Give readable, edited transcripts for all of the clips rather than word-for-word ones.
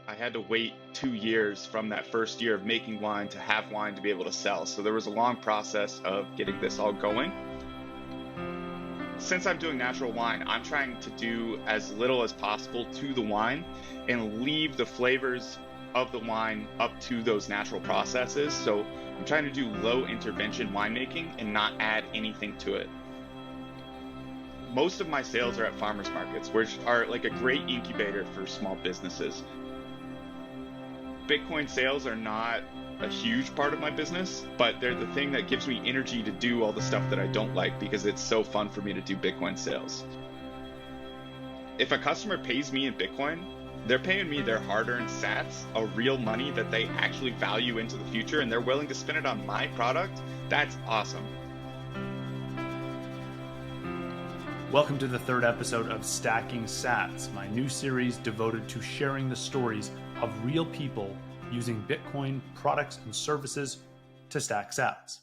I had to wait 2 years from that first year of making wine to have wine to be able to sell. So there was a long process of getting this all going. Since I'm doing natural wine, I'm trying to do as little as possible to the wine and leave the flavors of the wine up to those natural processes. So I'm trying to do low intervention winemaking and not add anything to it. Most of my sales are at farmers markets, which are like a great incubator for small businesses. Bitcoin sales are not a huge part of my business, but they're the thing that gives me energy to do all the stuff that I don't like because it's so fun for me to do Bitcoin sales. If a customer pays me in Bitcoin, they're paying me their hard-earned sats, a real money that they actually value into the future, and they're willing to spend it on my product. That's awesome. Welcome to the third episode of Stacking Sats, my new series devoted to sharing the stories of real people using Bitcoin products and services to stack sats.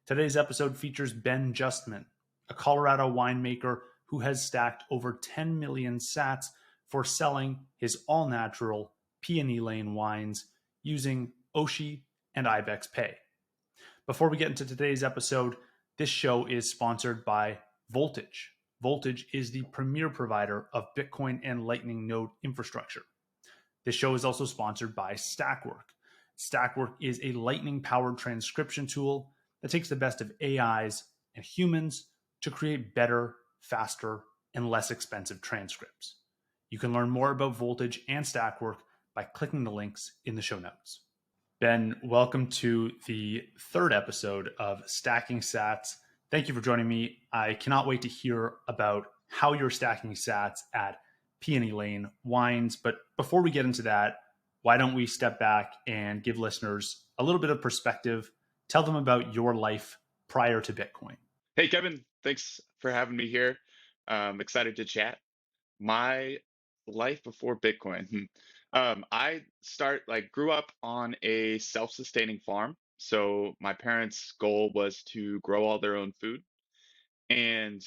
Today's episode features Ben Justman, a Colorado winemaker who has stacked over 10 million sats for selling his all-natural Peony Lane wines using Oshi and IBEX Pay. Before we get into today's episode, this show is sponsored by Voltage. Voltage is the premier provider of Bitcoin and Lightning node infrastructure. This show is also sponsored by Stackwork. Stackwork is a Lightning-powered transcription tool that takes the best of AIs and humans to create better, faster, and less expensive transcripts. You can learn more about Voltage and Stackwork by clicking the links in the show notes. Ben, welcome to the third episode of Stacking Sats. Thank you for joining me. I cannot wait to hear about how you're stacking sats at Peony Lane Wines. But before we get into that, why don't we step back and give listeners a little bit of perspective? Tell them about your life prior to Bitcoin. Hey, Kevin, thanks for having me here. Excited to chat. My life before Bitcoin. I grew up on a self-sustaining farm. So my parents' goal was to grow all their own food. And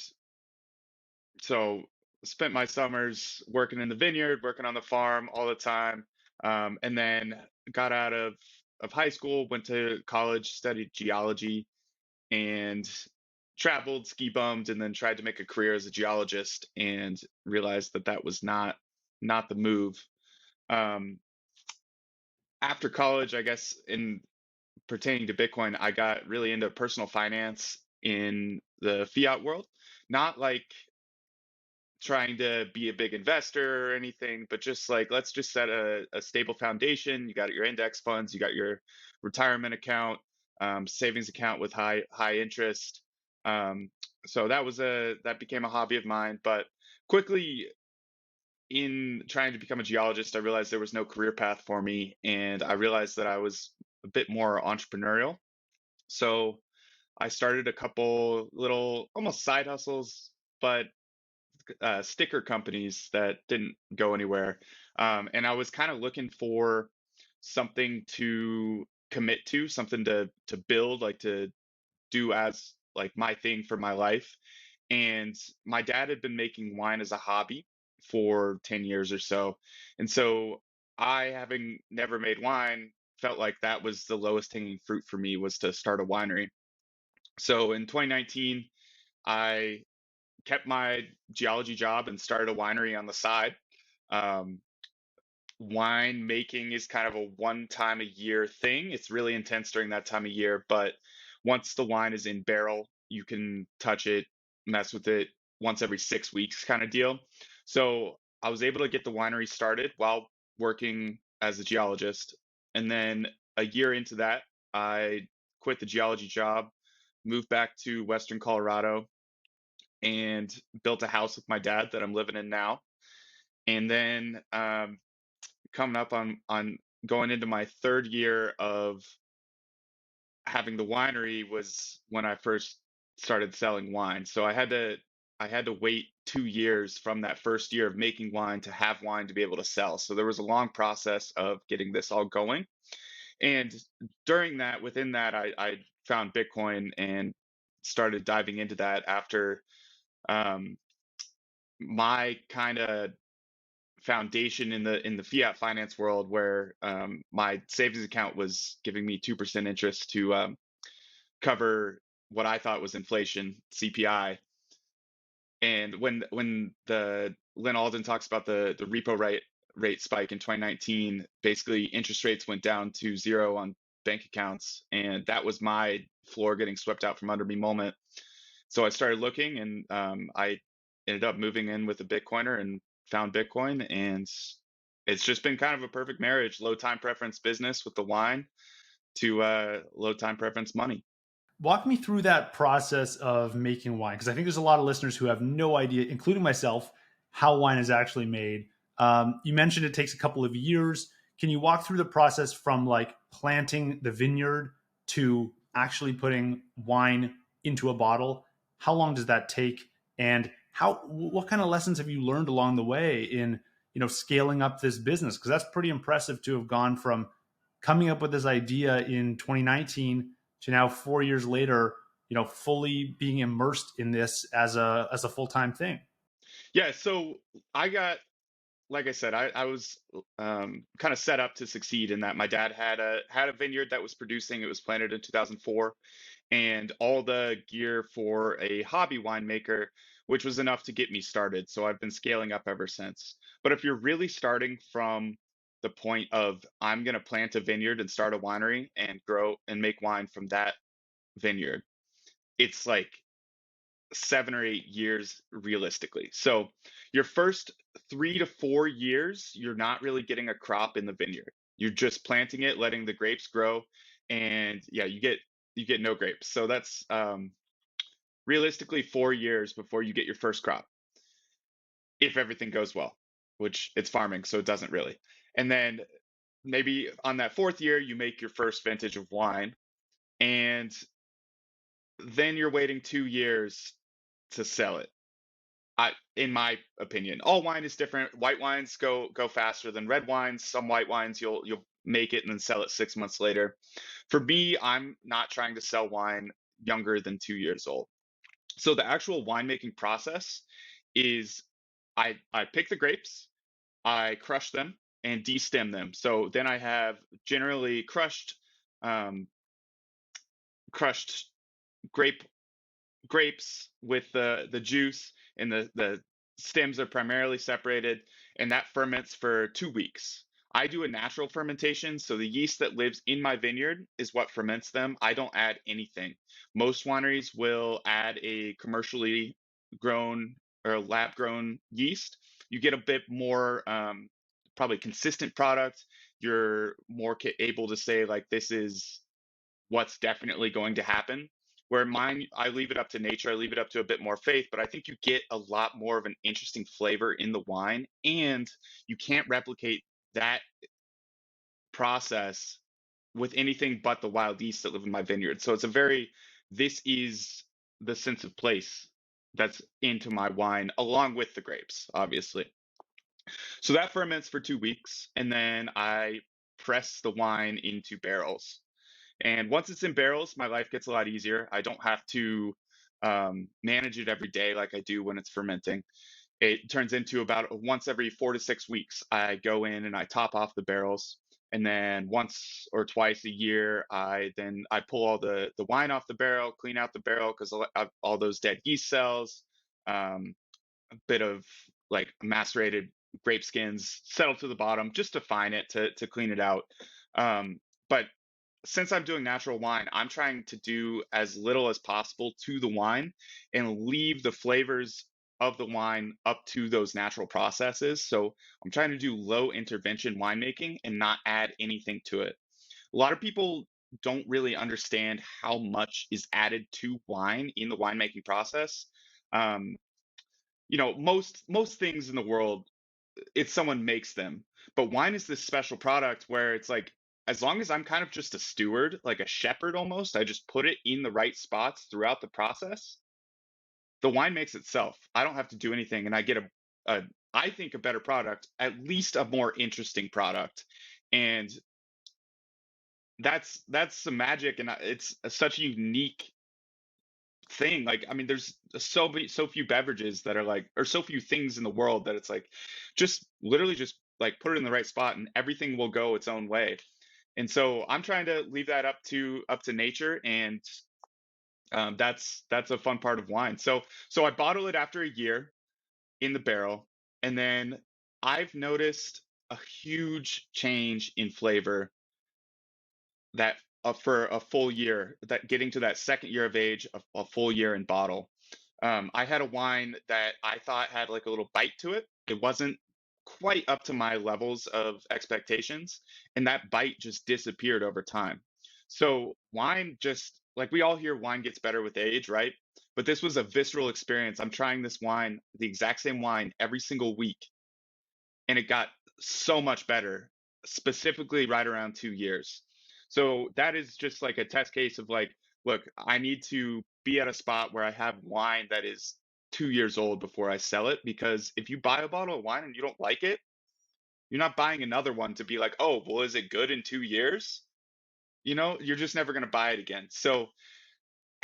so spent my summers working in the vineyard, working on the farm all the time. And then got out of high school, went to college, studied geology, and traveled, ski bummed, and then tried to make a career as a geologist and realized that that was not the move. Um, After college, I guess in pertaining to Bitcoin, I got really into personal finance in the fiat world, not like trying to be a big investor or anything, but just like let's just set a stable foundation. You got your index funds, you got your retirement account, savings account with high interest. So that became a hobby of mine. But quickly in trying to become a geologist, I realized there was no career path for me, and I realized that I was a bit more entrepreneurial. So I started a couple little almost side hustles, but sticker companies that didn't go anywhere. And I was kind of looking for something to commit to, something to build, like to do as like my thing for my life. And my dad had been making wine as a hobby for 10 years or so. And so I, having never made wine, felt like that was the lowest hanging fruit for me was to start a winery. So in 2019, I kept my geology job and started a winery on the side. Um, Wine making is kind of a one time a year thing. It's really intense during that time of year, but once the wine is in barrel, you can touch it, mess with it once every 6 weeks kind of deal. So I was able to get the winery started while working as a geologist. And then a year into that, I quit the geology job, moved back to Western Colorado, and built a house with my dad that I'm living in now. And then coming up on going into my third year of having the winery was when I first started selling wine. So I had to wait 2 years from that first year of making wine to have wine to be able to sell. So there was a long process of getting this all going. And during that, within that, I found Bitcoin and started diving into that after um, my kind of foundation in the fiat finance world where my savings account was giving me 2% interest to cover what I thought was inflation, CPI. And when the Lynn Alden talks about the repo rate spike in 2019, basically interest rates went down to zero on bank accounts, and that was my floor getting swept out from under me moment. So I started looking, and I ended up moving in with a Bitcoiner and found Bitcoin, and it's just been kind of a perfect marriage: low time preference business with the wine to low time preference money. Walk me through that process of making wine, because I think there's a lot of listeners who have no idea, including myself, how wine is actually made. You mentioned it takes a couple of years. Can you walk through the process from like planting the vineyard to actually putting wine into a bottle? How long does that take? And what kind of lessons have you learned along the way in, scaling up this business? Because that's pretty impressive to have gone from coming up with this idea in 2019 to now 4 years later, fully being immersed in this as a full-time thing. Yeah, so I got, like I said, I was kind of set up to succeed in that my dad had a vineyard that was producing. It was planted in 2004, and all the gear for a hobby winemaker, which was enough to get me started. So I've been scaling up ever since. But if you're really starting from the point of I'm going to plant a vineyard and start a winery and grow and make wine from that vineyard, it's like 7 or 8 years realistically. So your first 3 to 4 years, you're not really getting a crop in the vineyard. You're just planting it, letting the grapes grow, and yeah, you get no grapes. So that's realistically 4 years before you get your first crop, if everything goes well, which it's farming, so it doesn't really. And then maybe on that fourth year, you make your first vintage of wine, and then you're waiting 2 years to sell it. In my opinion, all wine is different. White wines go faster than red wines. Some white wines you'll make it and then sell it 6 months later. For me, I'm not trying to sell wine younger than 2 years old. So the actual winemaking process is I pick the grapes, I crush them and destem them. So then I have generally um, crushed grape grapes with the juice, and the stems are primarily separated, and that ferments for 2 weeks. I do a natural fermentation, so the yeast that lives in my vineyard is what ferments them. I don't add anything. Most wineries will add a commercially grown or lab grown yeast. You get a bit more probably consistent product. You're more able to say like this is what's definitely going to happen. Where mine, I leave it up to nature, I leave it up to a bit more faith, but I think you get a lot more of an interesting flavor in the wine, and you can't replicate that process with anything but the wild yeast that live in my vineyard. So it's a very, this is the sense of place that's into my wine, along with the grapes, obviously. So that ferments for 2 weeks, and then I press the wine into barrels. And once it's in barrels, my life gets a lot easier. I don't have to manage it every day like I do when it's fermenting. It turns into about once every 4 to 6 weeks, I go in and I top off the barrels. And then once or twice a year, I pull all the wine off the barrel, clean out the barrel because all those dead yeast cells, a bit of like macerated grape skins settle to the bottom just to fine it to clean it out. But since I'm doing natural wine, I'm trying to do as little as possible to the wine and leave the flavors of the wine up to those natural processes. So I'm trying to do low intervention winemaking and not add anything to it. A lot of people don't really understand how much is added to wine in the winemaking process. Um, most things in the world, it's someone makes them. But wine is this special product where it's like, as long as I'm kind of just a steward, like a shepherd almost, I just put it in the right spots throughout the process, the wine makes itself. I don't have to do anything, and I get a I think a better product, at least a more interesting product. And that's some magic, and it's such a unique thing. Like, I mean, there's so few beverages that are like, or so few things in the world that it's like, just literally just like put it in the right spot and everything will go its own way. And so I'm trying to leave that up to nature, and that's a fun part of wine. So I bottle it after a year in the barrel, and then I've noticed a huge change in flavor that for a full year, that getting to that second year of age, a full year in bottle. I had a wine that I thought had like a little bite to it. It wasn't quite up to my levels of expectations, and that bite just disappeared over time. So wine just like we all hear wine gets better with age, right? But this was a visceral experience. I'm trying this wine, the exact same wine, every single week, and it got so much better, specifically right around 2 years. So that is just like a test case of like, look, I need to be at a spot where I have wine that is 2 years old before I sell it. Because if you buy a bottle of wine and you don't like it, you're not buying another one to be like, oh, well, is it good in 2 years? You're just never going to buy it again. So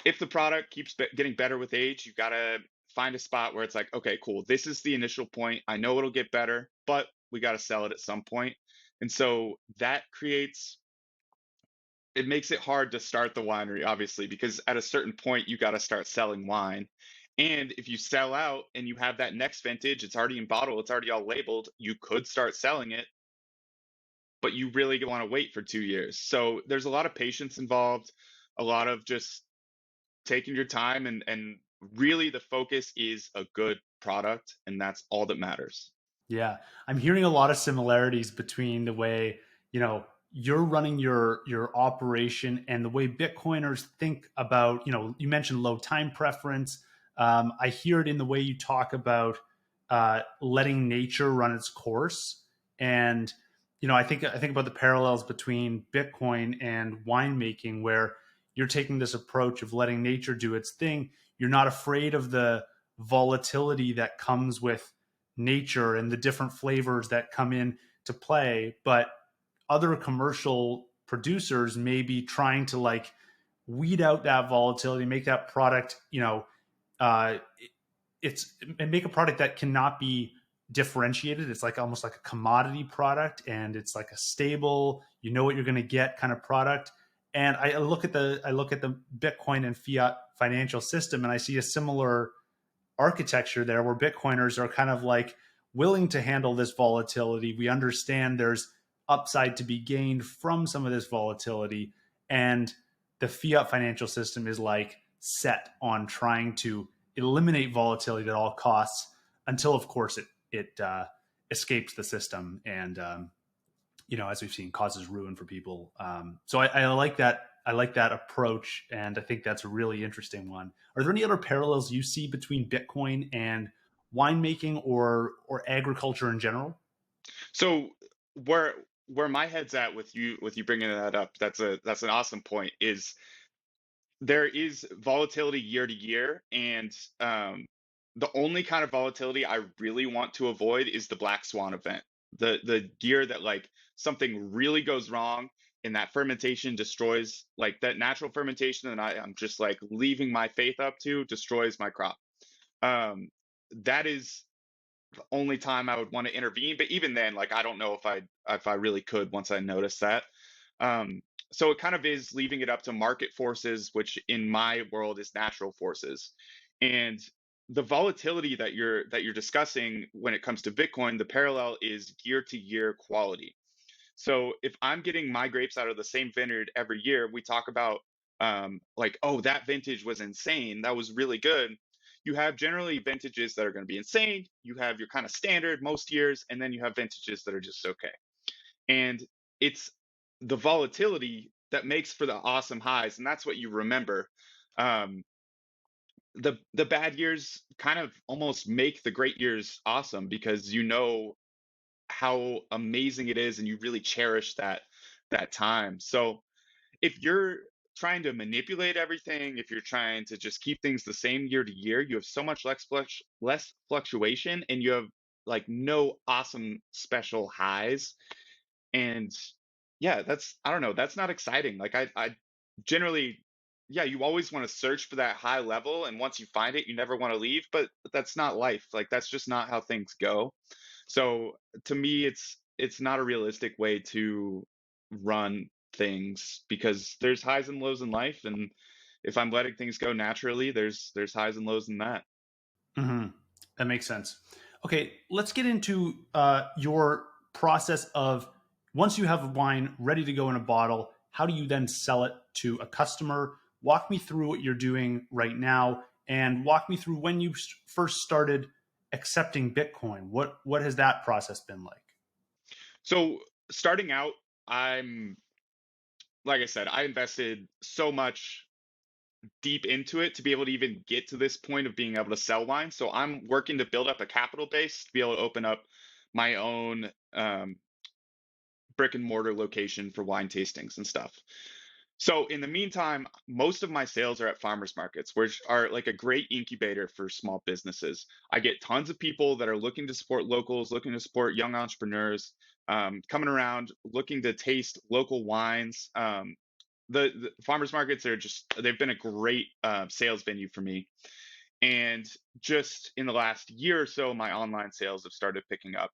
if the product keeps getting better with age, you got to find a spot where it's like, okay, cool. This is the initial point. I know it'll get better, but we got to sell it at some point. And so that it makes it hard to start the winery, obviously, because at a certain point, you got to start selling wine. And if you sell out and you have that next vintage, it's already in bottle, it's already all labeled, you could start selling it, but you really want to wait for 2 years. So there's a lot of patience involved, a lot of just taking your time, and really the focus is a good product, and that's all that matters. Yeah, I'm hearing a lot of similarities between the way, you're running your operation and the way Bitcoiners think about, you mentioned low time preference. I hear it in the way you talk about letting nature run its course, and I think about the parallels between Bitcoin and winemaking, where you're taking this approach of letting nature do its thing. You're not afraid of the volatility that comes with nature and the different flavors that come in to play, but other commercial producers may be trying to like weed out that volatility, make that product, uh, it's and make a product that cannot be differentiated. It's like almost like a commodity product, and it's like a stable, what you're going to get kind of product. And I look at the Bitcoin and fiat financial system, and I see a similar architecture there where Bitcoiners are kind of like willing to handle this volatility. We understand there's upside to be gained from some of this volatility. And the fiat financial system is like set on trying to eliminate volatility at all costs until, of course, it escapes the system and as we've seen, causes ruin for people. So I like that. I like that approach, and I think that's a really interesting one. Are there any other parallels you see between Bitcoin and winemaking or agriculture in general? So where my head's at with you bringing that up, that's an awesome point. Is there is volatility year to year, and the only kind of volatility I really want to avoid is the black swan event. The year that like something really goes wrong and that fermentation destroys, like that natural fermentation, and I'm just like leaving my faith up to destroys my crop. Um, that is the only time I would want to intervene. But even then, like I don't know if I really could once I notice that. Um, so it kind of is leaving it up to market forces, which in my world is natural forces. And the volatility that you're discussing when it comes to Bitcoin, the parallel is year to year quality. So if I'm getting my grapes out of the same vineyard every year, we talk about like, oh, that vintage was insane. That was really good. You have generally vintages that are going to be insane. You have your kind of standard most years, and then you have vintages that are just okay. And it's the volatility that makes for the awesome highs, and that's what you remember. Um, the bad years kind of almost make the great years awesome because you know how amazing it is and you really cherish that time. So if you're trying to manipulate everything, if you're trying to just keep things the same year to year, you have so much less fluctuation, and you have like no awesome special highs. And yeah, that's I don't know, that's not exciting. Like I generally yeah, you always want to search for that high level, and once you find it, you never want to leave. But that's not life. Like that's just not how things go. So to me, it's not a realistic way to run things because there's highs and lows in life, and if I'm letting things go naturally, there's highs and lows in that. Hmm. That makes sense. Okay, let's get into your process of once you have wine ready to go in a bottle, how do you then sell it to a customer? Walk me through what you're doing right now, and walk me through when you first started accepting Bitcoin. What has that process been like? So starting out, I'm like I said, I invested so much deep into it to be able to even get to this point of being able to sell wine. So I'm working to build up a capital base to be able to open up my own brick and mortar location for wine tastings and stuff. So in the meantime, most of my sales are at farmers markets, which are like a great incubator for small businesses. I get tons of people that are looking to support locals, looking to support young entrepreneurs, coming around, looking to taste local wines. The farmers markets are just they've been a great sales venue for me. And just in the last year or so, my online sales have started picking up.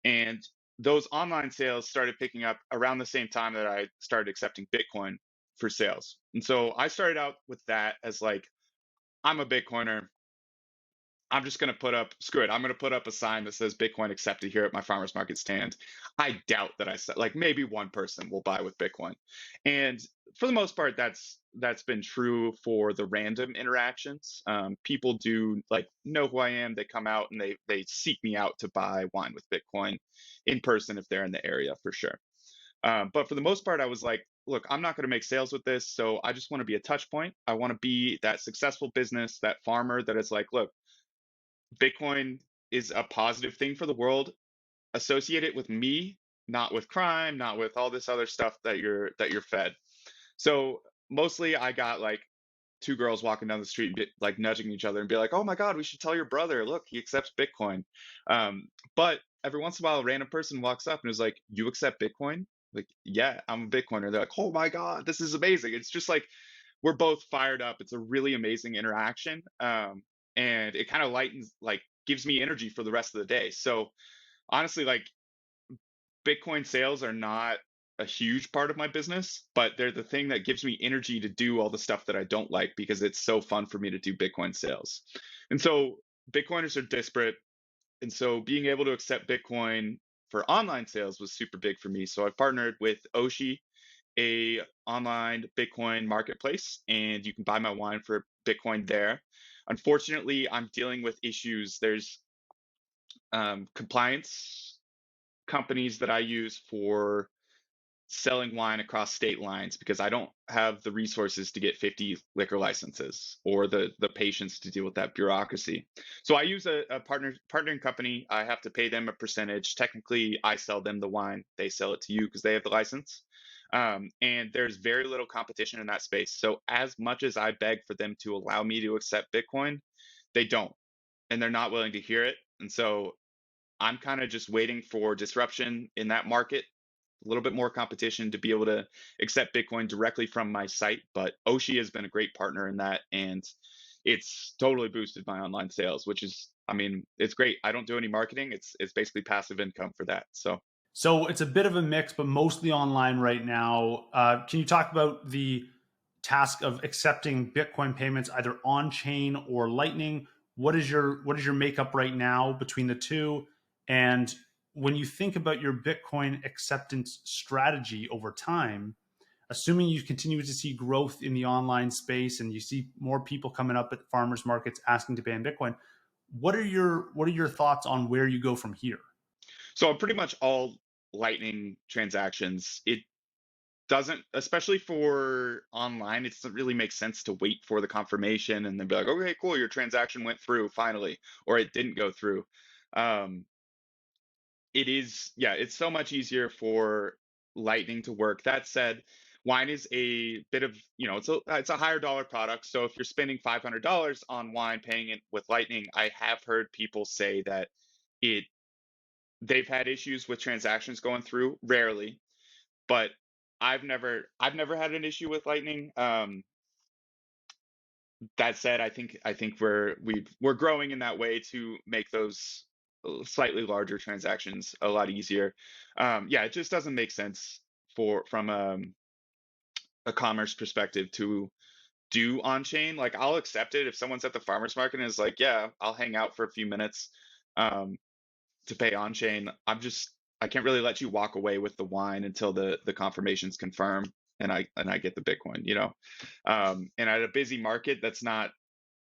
And those online sales started picking up around the same time that I started accepting Bitcoin for sales. And so I started out with that as like, I'm a Bitcoiner. I'm just going to put up, screw it. I'm going to put up a sign that says Bitcoin accepted here at my farmer's market stand. I doubt that I said, like, maybe one person will buy with Bitcoin. And for the most part, that's been true for the random interactions. People do like know who I am. They come out and they seek me out to buy wine with Bitcoin in person if they're in the area for sure. But for the most part, I was like, look, I'm not going to make sales with this. So I just want to be a touch point. I want to be that successful business, that farmer that is like, look, Bitcoin is a positive thing for the world. Associate it with me, not with crime, not with all this other stuff that you're fed. So mostly I got like two girls walking down the street and like nudging each other and be like, "Oh my God, we should tell your brother. Look, he accepts Bitcoin." But every once in a while, a random person walks up and is like, "You accept Bitcoin?" Like, yeah, I'm a Bitcoiner. They're like, "Oh my God, this is amazing!" It's just like we're both fired up. It's a really amazing interaction, and it kind of lightens, like, gives me energy for the rest of the day. So honestly, like Bitcoin sales are not a huge part of my business, but they're the thing that gives me energy to do all the stuff that I don't like because it's so fun for me to do Bitcoin sales. And so Bitcoiners are disparate. And so being able to accept Bitcoin for online sales was super big for me. So I partnered with Oshi, a online Bitcoin marketplace, and you can buy my wine for Bitcoin there. Unfortunately, I'm dealing with issues. There's compliance companies that I use for selling wine across state lines because I don't have the resources to get 50 liquor licenses or the patience to deal with that bureaucracy. So I use a partnering company. I have to pay them a percentage. Technically, I sell them the wine. They sell it to you because they have the license. And there's very little competition in that space. So as much as I beg for them to allow me to accept Bitcoin, they don't, and they're not willing to hear it. And so I'm kind of just waiting for disruption in that market, a little bit more competition to be able to accept Bitcoin directly from my site. But Oshi has been a great partner in that, and it's totally boosted my online sales, which is, I mean, it's great. I don't do any marketing. It's basically passive income for that. So So it's a bit of a mix, but mostly online right now. Can you talk about the task of accepting Bitcoin payments either on chain or Lightning? What is your makeup right now between the two? And when you think about your Bitcoin acceptance strategy over time, assuming you continue to see growth in the online space and you see more people coming up at farmers markets asking to pay in Bitcoin, what are your thoughts on where you go from here? so pretty much all Lightning transactions. It doesn't, especially for online, it doesn't really make sense to wait for the confirmation and then be like, okay, cool, your transaction went through finally, or it didn't go through. Um, it is, yeah, it's so much easier for Lightning to work. That said, wine is a bit of, it's a higher dollar product. So if you're spending $500 on wine, paying it with Lightning, I have heard people say that it they've had issues with transactions going through, rarely, but I've never had an issue with Lightning. That said, I think we're growing in that way to make those slightly larger transactions a lot easier. Yeah, it just doesn't make sense for from a commerce perspective to do on chain. Like I'll accept it if someone's at the farmers market and is like, yeah, I'll hang out for a few minutes. Um, to pay on chain, I can't really let you walk away with the wine until the confirmation's confirmed and I get the Bitcoin, you know. And at a busy market, that's not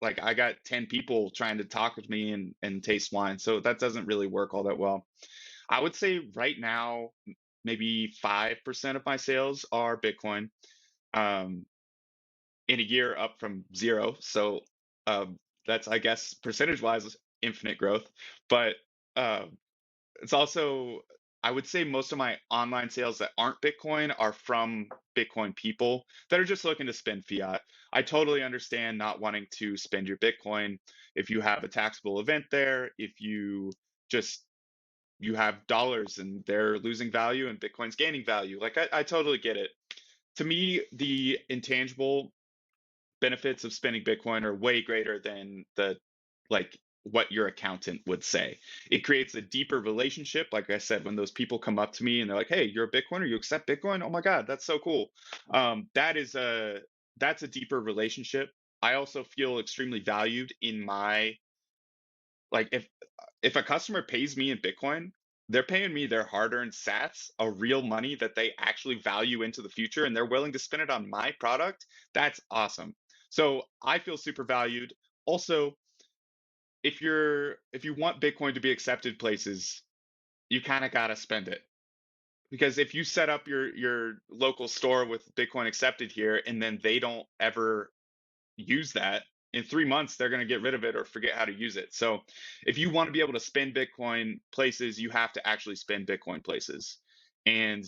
like I got 10 people trying to talk with me and taste wine. So that doesn't really work all that well. I would say right now, maybe 5% of my sales are Bitcoin. Um, in a year up from zero. So that's I guess percentage wise infinite growth. But uh, it's also, I would say most of my online sales that aren't Bitcoin are from Bitcoin people that are just looking to spend fiat. I totally understand not wanting to spend your Bitcoin if you have a taxable event there, if just you have dollars and they're losing value and Bitcoin's gaining value. Like I totally get it. To me, the intangible benefits of spending Bitcoin are way greater than the like what your accountant would say. It creates a deeper relationship. Like I said, when those people come up to me and they're like, "Hey, you're a Bitcoiner. You accept Bitcoin? Oh my God, that's so cool." That's a deeper relationship. I also feel extremely valued in my like if a customer pays me in Bitcoin, they're paying me their hard-earned sats, a real money that they actually value into the future, and they're willing to spend it on my product. That's awesome. So I feel super valued. Also, if you want Bitcoin to be accepted places, you kind of gotta spend it. Because if you set up your local store with Bitcoin accepted here and then they don't ever use that, in 3 months they're going to get rid of it or forget how to use it. So if you want to be able to spend Bitcoin places, you have to actually spend Bitcoin places. And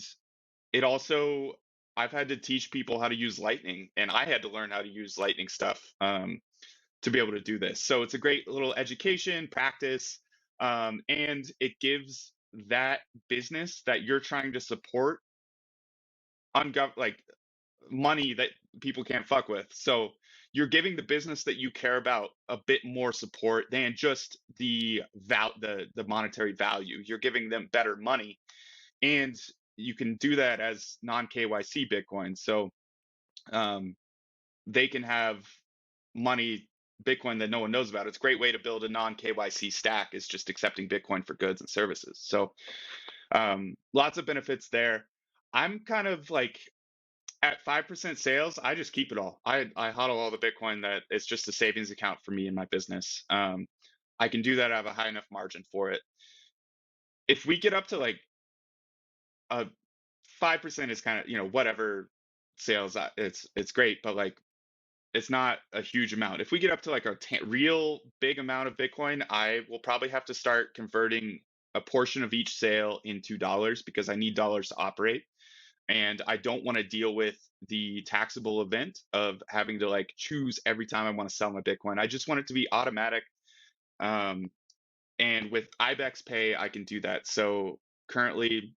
it also, I've had to teach people how to use Lightning, and I had to learn how to use Lightning stuff to be able to do this. So it's a great little education practice, and it gives that business that you're trying to support like money that people can't fuck with. So you're giving the business that you care about a bit more support than just the monetary value. You're giving them better money, and you can do that as non KYC Bitcoin. So um, they can have money Bitcoin that no one knows about. It's a great way to build a non KYC stack is just accepting Bitcoin for goods and services. So lots of benefits there. I'm kind of like at 5% sales, I just keep it all. I hodl all the Bitcoin that it's just a savings account for me and my business. I can do that. I have a high enough margin for it. If we get up to like a 5% is kind of, whatever sales, it's great, but like it's not a huge amount. If we get up to like a real big amount of Bitcoin, I will probably have to start converting a portion of each sale into dollars because I need dollars to operate. And I don't want to deal with the taxable event of having to like choose every time I want to sell my Bitcoin. I just want it to be automatic. Um, and with IBEX Pay, I can do that. So currently,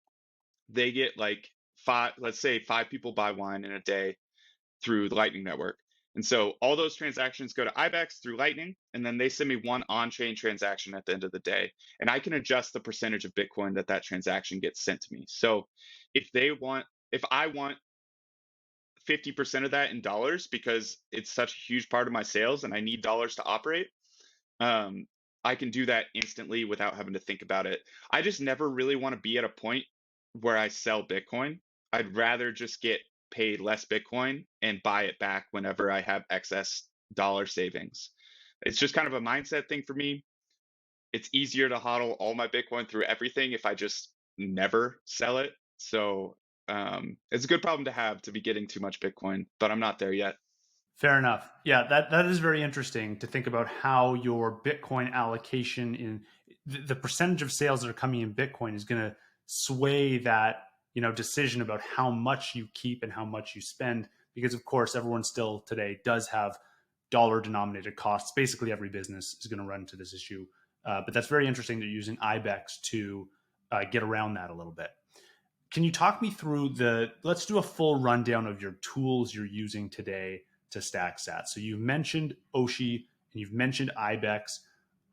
they get like let's say five people buy wine in a day through the Lightning Network. And so all those transactions go to IBEX through Lightning, and then they send me one on-chain transaction at the end of the day. And I can adjust the percentage of Bitcoin that transaction gets sent to me. So if I want 50% of that in dollars because it's such a huge part of my sales and I need dollars to operate, um, I can do that instantly without having to think about it. I just never really want to be at a point where I sell Bitcoin. I'd rather just get paid less Bitcoin and buy it back whenever I have excess dollar savings. It's just kind of a mindset thing for me. It's easier to hodl all my Bitcoin through everything if I just never sell it. So it's a good problem to have to be getting too much Bitcoin, but I'm not there yet. Fair enough. Yeah, that is very interesting to think about how your Bitcoin allocation in the percentage of sales that are coming in Bitcoin is going to sway that, decision about how much you keep and how much you spend, because of course everyone still today does have dollar denominated costs. Basically every business is going to run into this issue. But that's very interesting that you're using IBEX to get around that a little bit. Can you talk me through let's do a full rundown of your tools you're using today to stack sats? So you've mentioned Oshi and you've mentioned IBEX.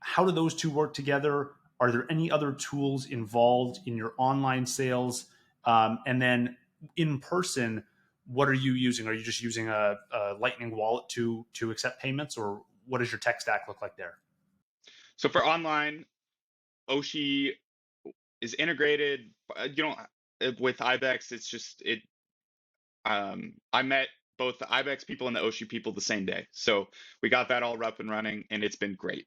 How do those two work together? Are there any other tools involved in your online sales? And then in person, what are you using? Are you just using a Lightning wallet to accept payments, or what does your tech stack look like there? So for online, Oshi is integrated. You know, with IBEX, it's just it. I met both the IBEX people and the Oshi people the same day, so we got that all up and running, and it's been great.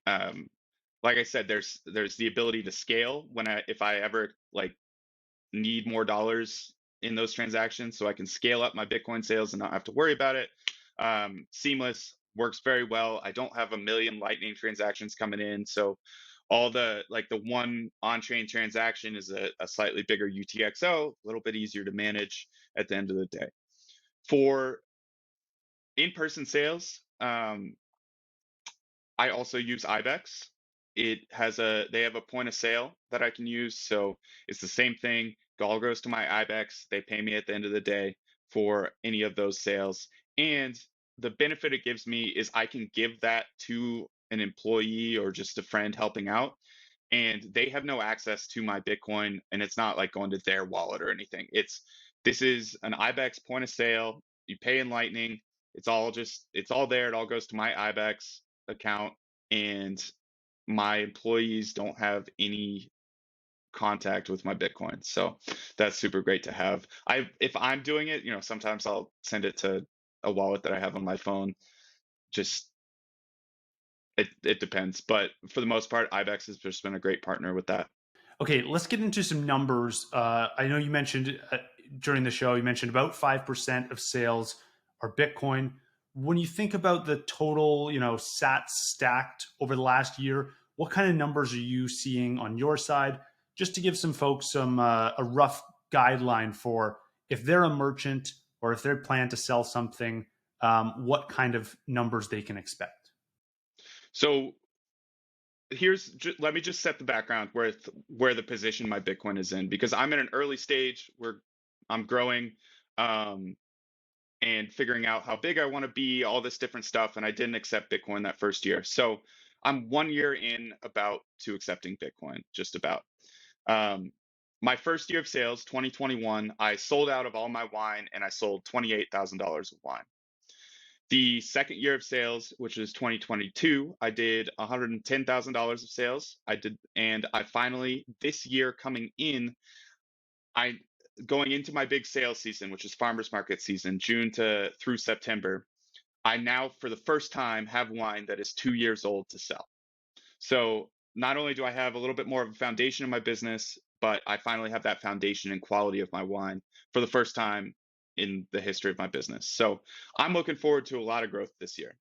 Like I said, there's the ability to scale when if I ever like need more dollars in those transactions, so I can scale up my Bitcoin sales and not have to worry about it. Seamless, works very well. I don't have a million Lightning transactions coming in, so all the like the one on-chain transaction is a slightly bigger UTXO, a little bit easier to manage at the end of the day. For in-person sales, I also use IBEX. They have a point of sale that I can use, so it's the same thing. It all goes to my IBEX. They pay me at the end of the day for any of those sales, and the benefit it gives me is I can give that to an employee or just a friend helping out, and they have no access to my Bitcoin, and it's not like going to their wallet or anything. This is an IBEX point of sale. You pay in Lightning. It's all there. It all goes to my IBEX account, and my employees don't have any contact with my Bitcoin. So that's super great to have. If I'm doing it, sometimes I'll send it to a wallet that I have on my phone. Just it depends, but for the most part, IBEX has just been a great partner with that. Okay, let's get into some numbers. I know you mentioned during the show, you mentioned about 5% of sales are Bitcoin. When you think about the total, sats stacked over the last year, what kind of numbers are you seeing on your side? Just to give some folks a rough guideline for if they're a merchant or if they plan to sell something, what kind of numbers they can expect. So let me just set the background where the position my Bitcoin is in, because I'm in an early stage where I'm growing, and figuring out how big I want to be, all this different stuff, and I didn't accept Bitcoin that first year. So I'm 1 year in about to accepting Bitcoin, just about. Um, my first year of sales, 2021, I sold out of all my wine and I sold $28,000 of wine. The second year of sales, which is 2022, I did $110,000 of sales. And I finally, this year coming in, I going into my big sales season, which is farmers market season, June to through September, I now, for the first time, have wine that is 2 years old to sell. So not only do I have a little bit more of a foundation in my business, but I finally have that foundation and quality of my wine for the first time in the history of my business. So I'm looking forward to a lot of growth this year.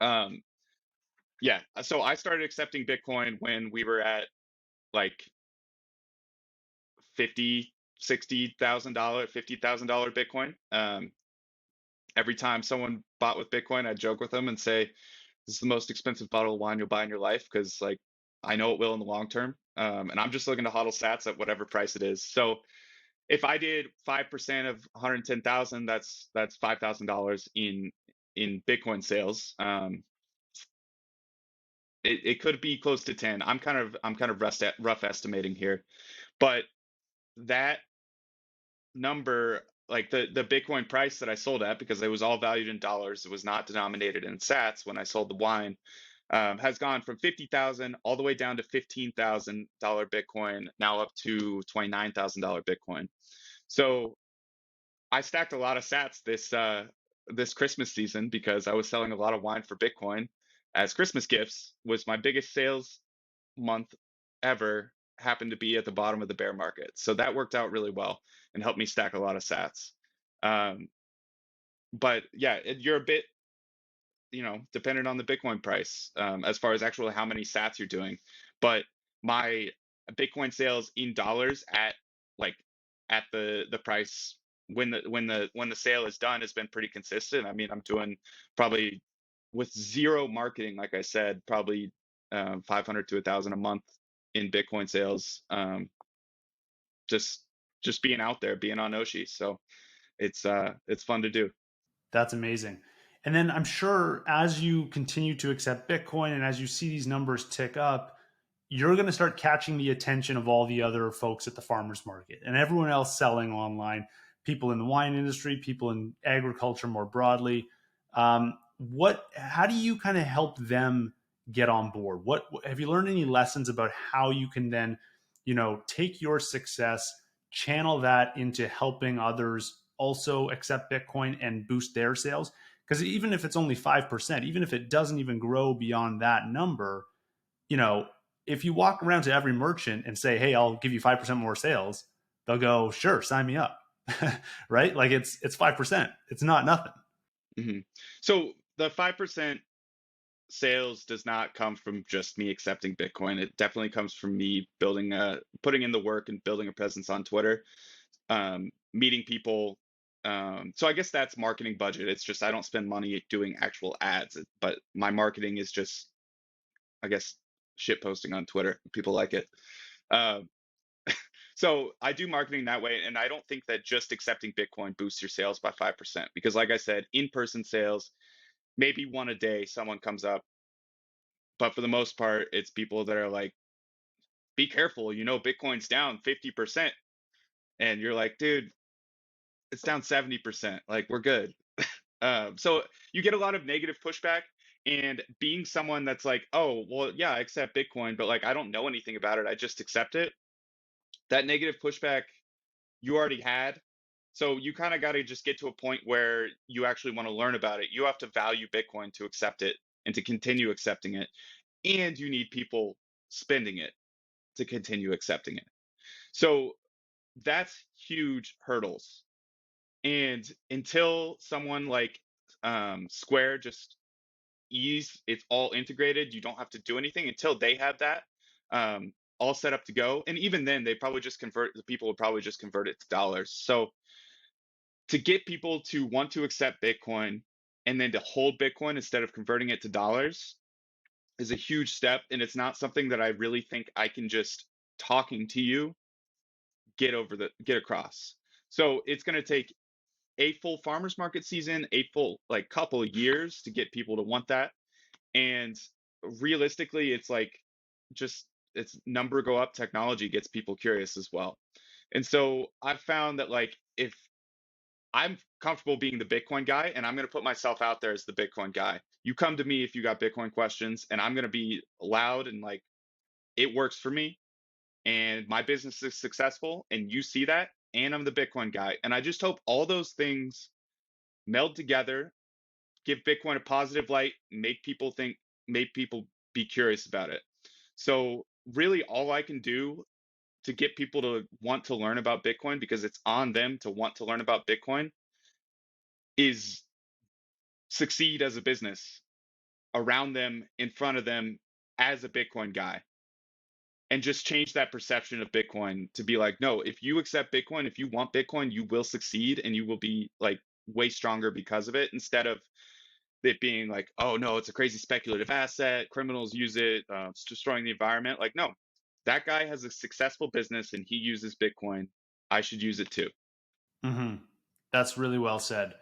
Um, yeah, so I started accepting Bitcoin when we were at like 50, $60,000, $50,000 Bitcoin. Every time someone bought with Bitcoin, I'd joke with them and say, "This is the most expensive bottle of wine you'll buy in your life," because like I know it will in the long term. And I'm just looking to hodl sats at whatever price it is. So if I did 5% of 110,000, that's $5,000 in Bitcoin sales. It could be close to 10. I'm kind of rough estimating here, but that number, like the Bitcoin price that I sold at, because it was all valued in dollars, it was not denominated in sats when I sold the wine, has gone from 50,000 all the way down to $15,000 Bitcoin, now up to $29,000 Bitcoin. So I stacked a lot of sats this Christmas season because I was selling a lot of wine for Bitcoin as Christmas gifts. Was my biggest sales month ever, happened to be at the bottom of the bear market. So that worked out really well and helped me stack a lot of sats. Um, but yeah, you're a bit, dependent on the Bitcoin price, as far as actually how many sats you're doing. But my Bitcoin sales in dollars like at the price when the sale is done has been pretty consistent. I mean, I'm doing probably with zero marketing, like I said, probably 500 to 1,000 a month in Bitcoin sales. Just just being out there, being on Oshi. So it's fun to do. That's amazing. And then I'm sure as you continue to accept Bitcoin and as you see these numbers tick up, you're going to start catching the attention of all the other folks at the farmers market and everyone else selling online, people in the wine industry, people in agriculture more broadly. How do you kind of help them get on board? What have you learned any lessons about how you can then, take your success, channel that into helping others also accept Bitcoin and boost their sales? Because even if it's only 5%, even if it doesn't even grow beyond that number, you know, if you walk around to every merchant and say, "Hey, I'll give you 5% more sales," they'll go, "Sure, sign me up." Right? Like it's 5%. It's not nothing. Hmm. So the 5% sales does not come from just me accepting Bitcoin. It definitely comes from me putting in the work and building a presence on Twitter, meeting people. So I guess that's marketing budget. It's just I don't spend money doing actual ads, but my marketing is just, I guess, shit posting on Twitter. People like it. Um, so I do marketing that way, and I don't think that just accepting Bitcoin boosts your sales by 5%, because, like I said, in-person sales, maybe one a day, someone comes up, but for the most part, it's people that are like, "Be careful, Bitcoin's down 50%," and you're like, "Dude, it's down 70%. Like, we're good." So you get a lot of negative pushback, and being someone that's like, "Oh, well, yeah, I accept Bitcoin, but like I don't know anything about it. I just accept it." That negative pushback you already had. So you kind of got to just get to a point where you actually want to learn about it. You have to value Bitcoin to accept it and to continue accepting it. And you need people spending it to continue accepting it. So that's huge hurdles. And until someone like Square just it's all integrated, you don't have to do anything until they have that all set up to go. And even then, the people would probably just convert it to dollars. So to get people to want to accept Bitcoin and then to hold Bitcoin instead of converting it to dollars is a huge step. And it's not something that I really think I can just talking to you get across. So it's going to take a full farmers market season, a full like couple of years to get people to want that. And realistically, it's like just it's number go up, technology gets people curious as well. And so I've found that like if I'm comfortable being the Bitcoin guy, and I'm going to put myself out there as the Bitcoin guy. You come to me if you got Bitcoin questions, and I'm going to be loud and like it works for me, and my business is successful, and you see that, and I'm the Bitcoin guy. And I just hope all those things meld together, give Bitcoin a positive light, make people be curious about it. So really, all I can do to get people to want to learn about Bitcoin, because it's on them to want to learn about Bitcoin, is succeed as a business around them, in front of them, as a Bitcoin guy, and just change that perception of Bitcoin to be like, no, if you accept Bitcoin, if you want Bitcoin, you will succeed and you will be like way stronger because of it, instead of it being like, oh no, it's a crazy speculative asset, criminals use it, it's destroying the environment. Like, no, that guy has a successful business and he uses Bitcoin. I should use it too. Mm-hmm. That's really well said.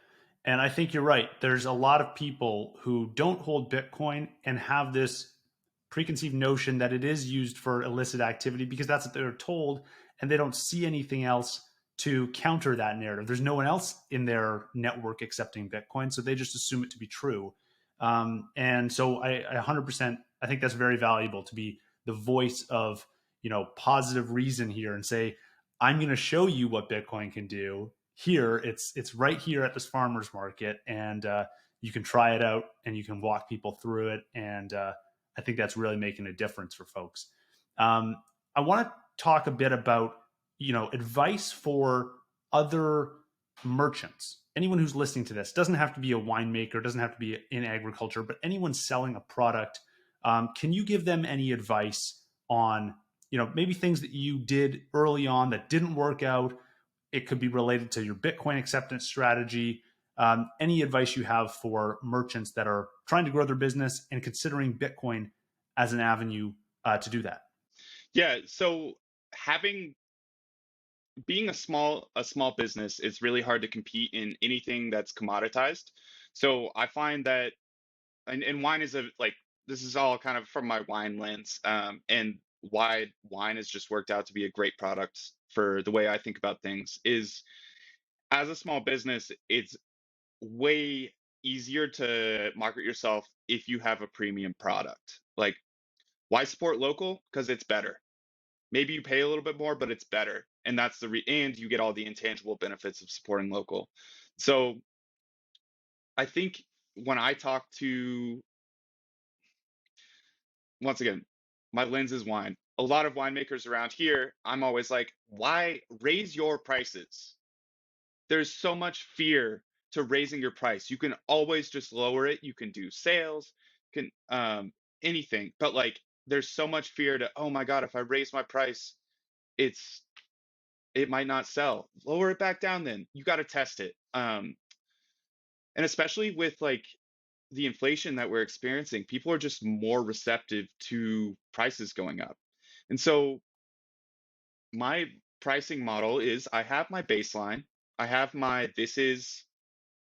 And I think you're right. There's a lot of people who don't hold Bitcoin and have this preconceived notion that it is used for illicit activity because that's what they're told, and they don't see anything else to counter that narrative. There's no one else in their network accepting Bitcoin, so they just assume it to be true. And so I 100%, I think that's very valuable to be the voice of positive reason here and say, I'm going to show you what Bitcoin can do. Here, it's right here at this farmers market, and you can try it out, and you can walk people through it, and I think that's really making a difference for folks. I want to talk a bit about advice for other merchants. Anyone who's listening to this doesn't have to be a winemaker, doesn't have to be in agriculture, but anyone selling a product. Can you give them any advice on maybe things that you did early on that didn't work out? It could be related to your Bitcoin acceptance strategy. Any advice you have for merchants that are trying to grow their business and considering Bitcoin as an avenue to do that? Yeah. So having being a small business, it's really hard to compete in anything that's commoditized. So I find that, and wine is a like this is all kind of from my wine lens, and why wine has just worked out to be a great product for the way I think about things is as a small business, it's way easier to market yourself if you have a premium product. Like, why support local? Because it's better. Maybe you pay a little bit more, but it's better, and that's and you get all the intangible benefits of supporting local. So I think when I talk to, once again, my lens is wine. A lot of winemakers around here, I'm always like, why raise your prices? There's so much fear to raising your price. You can always just lower it. You can do sales, can anything. But like there's so much fear to, oh my God, if I raise my price, it's it might not sell. Lower it back down then. You got to test it. And especially with like the inflation that we're experiencing, people are just more receptive to prices going up. And so my pricing model is I have my baseline, I have my this is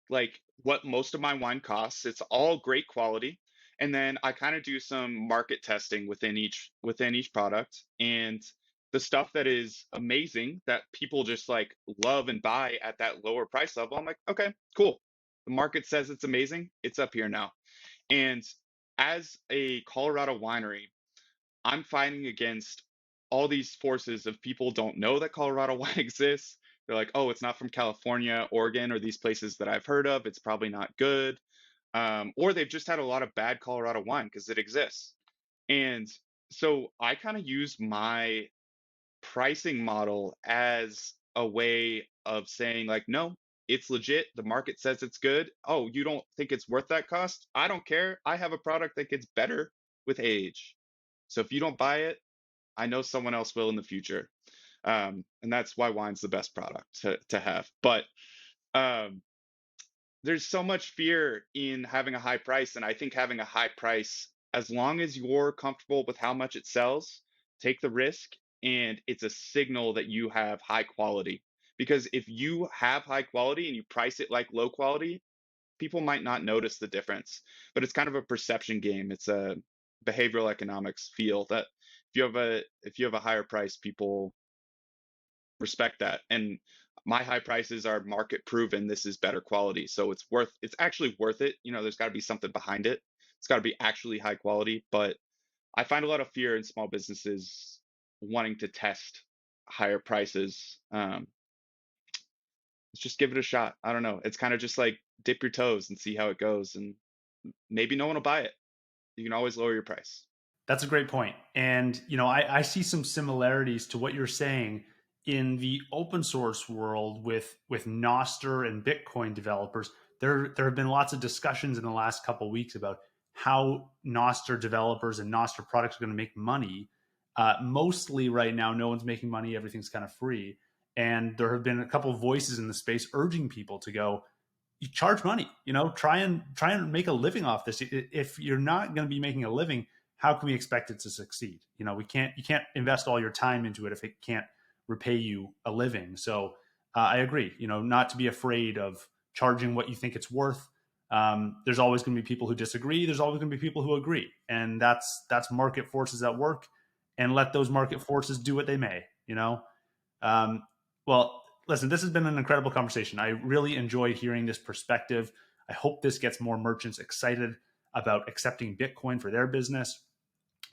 like what most of my wine costs. It's all great quality. And then I kind of do some market testing within each product. And the stuff that is amazing that people just like love and buy at that lower price level, I'm like, okay, cool. The market says it's amazing. It's up here now. And as a Colorado winery, I'm fighting against all these forces of people don't know that Colorado wine exists. They're like, oh, it's not from California, Oregon, or these places that I've heard of. It's probably not good. Or they've just had a lot of bad Colorado wine because it exists. And so I kind of use my pricing model as a way of saying, like, no, it's legit. The market says it's good. Oh, you don't think it's worth that cost? I don't care. I have a product that gets better with age. So if you don't buy it, I know someone else will in the future. And that's why wine's the best product to have. But um, there's so much fear in having a high price. And I think having a high price, as long as you're comfortable with how much it sells, take the risk. And it's a signal that you have high quality. Because if you have high quality and you price it like low quality, people might not notice the difference. But it's kind of a perception game. It's a behavioral economics feel that if you have a higher price, people respect that. And my high prices are market proven. This is better quality, so it's actually worth it. There's got to be something behind it. It's got to be actually high quality. But I find a lot of fear in small businesses wanting to test higher prices. Let's just give it a shot. I don't know. It's kind of just like dip your toes and see how it goes, and maybe no one will buy it. You can always lower your price. That's a great point. And, I see some similarities to what you're saying in the open source world with Noster and Bitcoin developers. There have been lots of discussions in the last couple of weeks about how Noster developers and Noster products are going to make money. Mostly right now, no one's making money. Everything's kind of free. And there have been a couple of voices in the space urging people to go, you charge money, try and make a living off this. If you're not going to be making a living, how can we expect it to succeed? You can't invest all your time into it if it can't repay you a living. So I agree, not to be afraid of charging what you think it's worth. There's always going to be people who disagree. There's always going to be people who agree. And that's market forces at work, and let those market forces do what they may. Um, well, listen, this has been an incredible conversation. I really enjoyed hearing this perspective. I hope this gets more merchants excited about accepting Bitcoin for their business.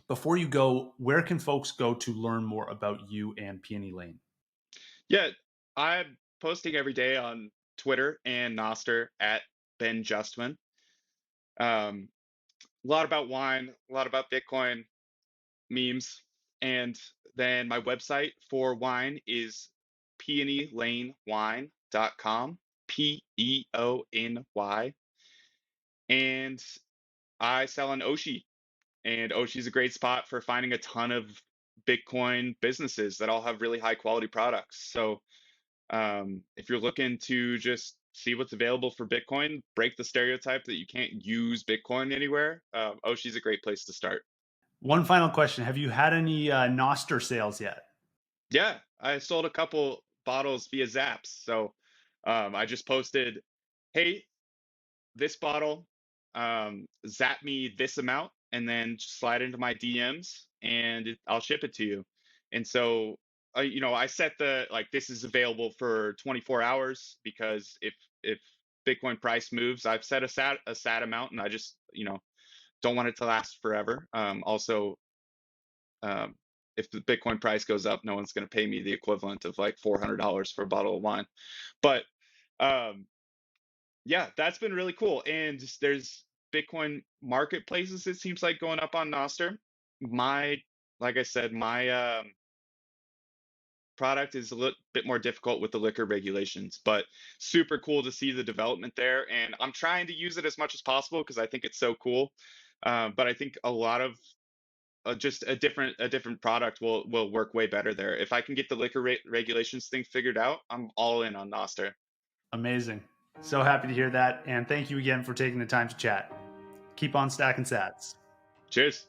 Before you go, where can folks go to learn more about you and Peony Lane? Yeah, I'm posting every day on Twitter and Noster at Ben Justman. Um, a lot about wine, a lot about Bitcoin memes, and then my website for wine is peonylanewine.com, Peony, and I sell on Oshi, and Oshi's a great spot for finding a ton of Bitcoin businesses that all have really high quality products. So if you're looking to just see what's available for Bitcoin, break the stereotype that you can't use Bitcoin anywhere, Oshi's a great place to start. One final question. Have you had any Noster sales yet? Yeah, I sold a couple bottles via Zaps. So I just posted, hey, this bottle, zap me this amount, and then just slide into my DMs, and I'll ship it to you. And so, I set the like this is available for 24 hours because if Bitcoin price moves, I've set a sat amount, and I just don't want it to last forever. Also, um, if the Bitcoin price goes up, no one's going to pay me the equivalent of like $400 for a bottle of wine. But um, yeah, that's been really cool. And there's Bitcoin marketplaces, it seems like, going up on Nostr. My, like I said, my product is a little bit more difficult with the liquor regulations, but super cool to see the development there. And I'm trying to use it as much as possible because I think it's so cool. But I think a lot of just a different product will work way better there. If I can get the liquor regulations thing figured out, I'm all in on Nostr. Amazing. So happy to hear that. And thank you again for taking the time to chat. Keep on stacking sats. Cheers.